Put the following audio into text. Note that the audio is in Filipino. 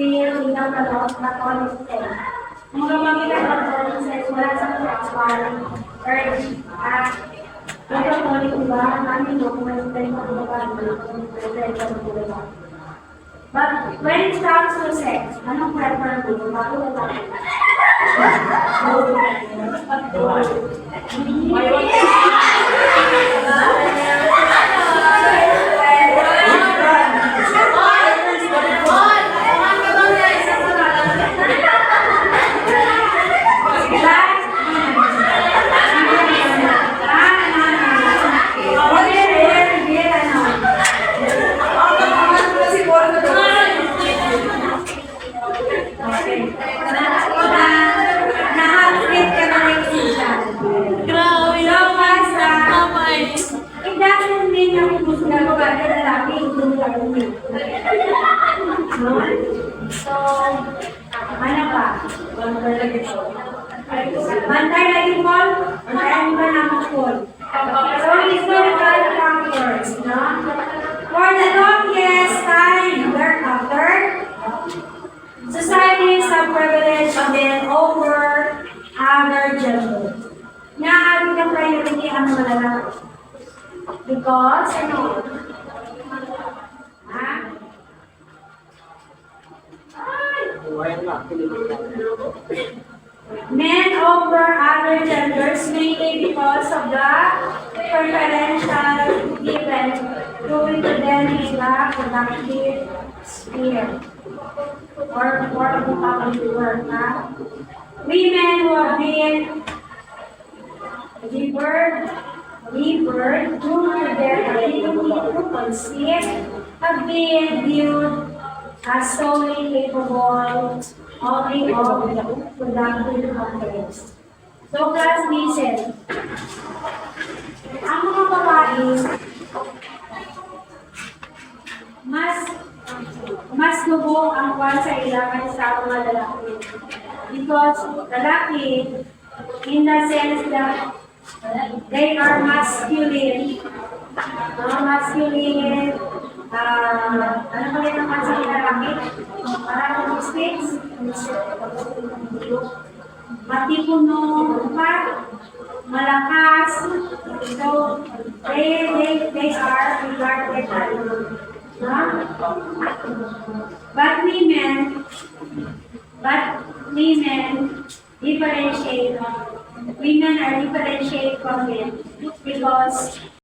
feel Catholic faith. Ang pamamagitan ng Catholic faith, wala sa transparent urge at ang Catholic iba, namin kung may tayo magbabago. But when it comes to sex, anong prefer mo? Bago na tayo. So, ano pa? Bantay lagi po? Bantayan ba naman po? So, historical factors, no? For the longest time thereafter, societies have privileged men over other gender. Naaabot ang priority ang mga lalaki. Because, ano? Men over other genders mainly because of the preferential given going to them in the productive sphere or of the public work. Women who have been delivered due to their ability to conceive have been viewed as solely capable only of productive affairs. So, class listen. Ang mga babae, mas lubog ang kwan sa ilangan sa mga lalaki. Because lalaki, in the sense that they are masculine, ano ba rin naman sa lalaki? Parang mistakes, matipuno pa, malakas, so they are regarded as, but women are differentiate from men because